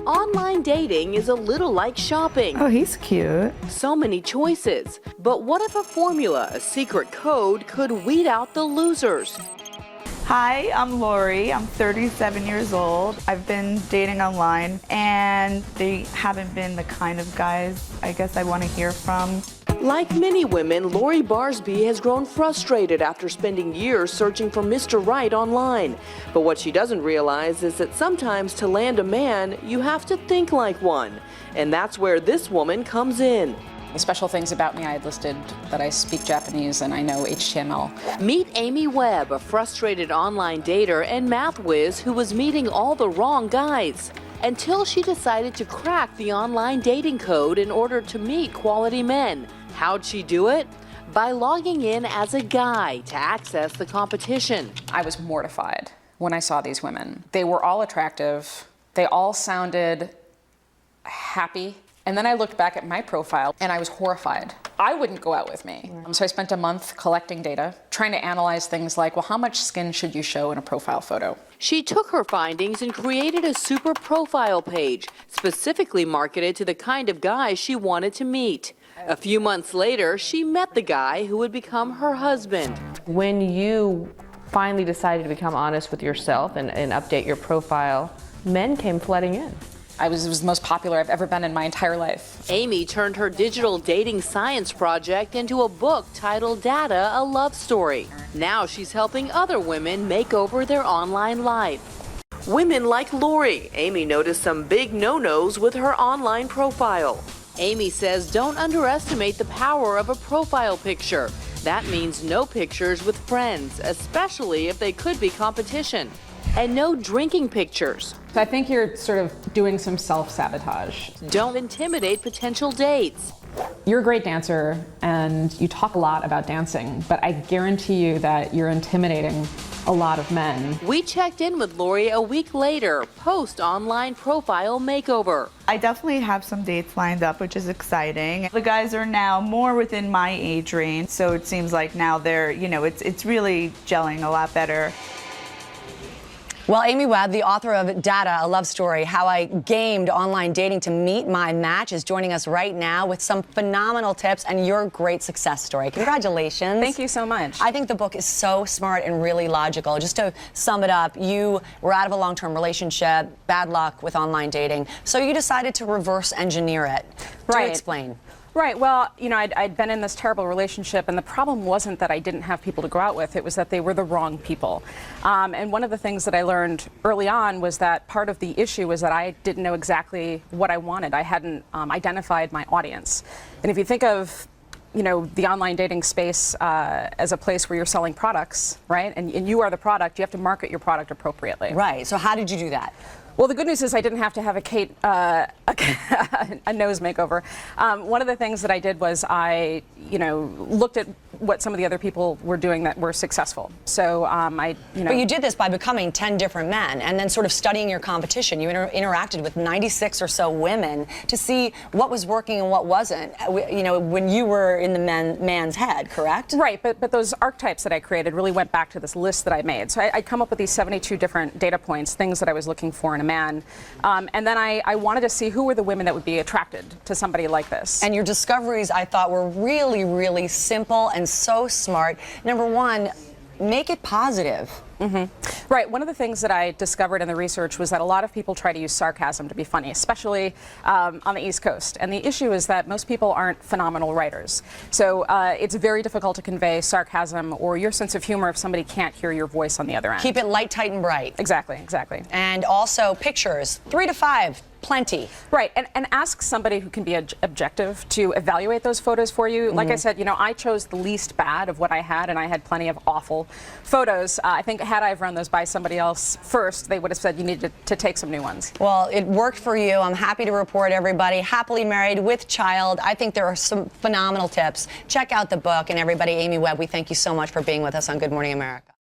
Online dating is a little like shopping. Oh, he's cute. So many choices. But what if a formula, a secret code, could weed out the losers? Hi, I'm Lori. I'm 37 years old. I've been dating online, and they haven't been the kind of guys I guess I want to hear from. Like many women, Lori Barsby has grown frustrated after spending years searching for Mr. Right online. But what she doesn't realize is that sometimes to land a man, you have to think like one. And that's where this woman comes in. The special things about me, I had listed that I speak Japanese and I know HTML. Meet Amy Webb, a frustrated online dater and math whiz who was meeting all the wrong guys, until she decided to crack the online dating code in order to meet quality men. How'd she do it? By logging in as a guy to access the competition. I was mortified when I saw these women. They were all attractive. They all sounded happy. And then I looked back at my profile and I was horrified. I wouldn't go out with me. So I spent a month collecting data, trying to analyze things like, well, how much skin should you show in a profile photo? She took her findings and created a super profile page, specifically marketed to the kind of guys she wanted to meet. A few months later, she met the guy who would become her husband. When you finally decided to become honest with yourself and update your profile, men came flooding in. It was the most popular I've ever been in my entire life. Amy turned her digital dating science project into a book titled Data, a Love Story. Now she's helping other women make over their online life. Women like Lori. Amy noticed some big no-nos with her online profile. Amy says don't underestimate the power of a profile picture. That means no pictures with friends, especially if they could be competition. And no drinking pictures. So I think you're sort of doing some self-sabotage. Don't intimidate potential dates. You're a great dancer and you talk a lot about dancing, but I guarantee you that you're intimidating a lot of men. We checked in with Lori a week later, post-online profile makeover. I definitely have some dates lined up, which is exciting. The guys are now more within my age range, so it seems like now they're, it's really gelling a lot better. Well, Amy Webb, the author of Data, a Love Story, How I Gamed Online Dating to Meet My Match, is joining us right now with some phenomenal tips and your great success story. Congratulations. Thank you so much. I think the book is so smart and really logical. Just to sum it up, you were out of a long-term relationship, bad luck with online dating, so you decided to reverse engineer it. Right. Do explain. Right, well, I'd been in this terrible relationship, and the problem wasn't that I didn't have people to go out with, it was that they were the wrong people. And one of the things that I learned early on was that part of the issue was that I didn't know exactly what I wanted. I hadn't identified my audience. And if you think of the online dating space as a place where you're selling products, right? And you are the product, you have to market your product appropriately. Right, so how did you do that? Well, the good news is I didn't have to have a nose makeover. One of the things that I did was I, looked at what some of the other people were doing that were successful. So But you did this by becoming 10 different men and then sort of studying your competition. You interacted with 96 or so women to see what was working and what wasn't, when you were in the man's head, correct? Right, but those archetypes that I created really went back to this list that I made. So I'd come up with these 72 different data points, things that I was looking for in a man. And then I wanted to see who were the women that would be attracted to somebody like this. And your discoveries, I thought, were really, really simple and so smart. Number one, make it positive. Mm-hmm. Right. One of the things that I discovered in the research was that a lot of people try to use sarcasm to be funny, especially on the East Coast. And the issue is that most people aren't phenomenal writers. So it's very difficult to convey sarcasm or your sense of humor if somebody can't hear your voice on the other end. Keep it light, tight, and bright. Exactly, exactly. And also pictures, 3 to 5. Plenty. Right, and ask somebody who can be objective to evaluate those photos for you. Like I said, I chose the least bad of what I had, and I had plenty of awful photos. I think had I run those by somebody else first, they would have said you needed to take some new ones. Well, it worked for you. I'm happy to report, everybody, happily married with child. I think there are some phenomenal tips. Check out the book, and everybody, Amy Webb, we thank you so much for being with us on Good Morning America.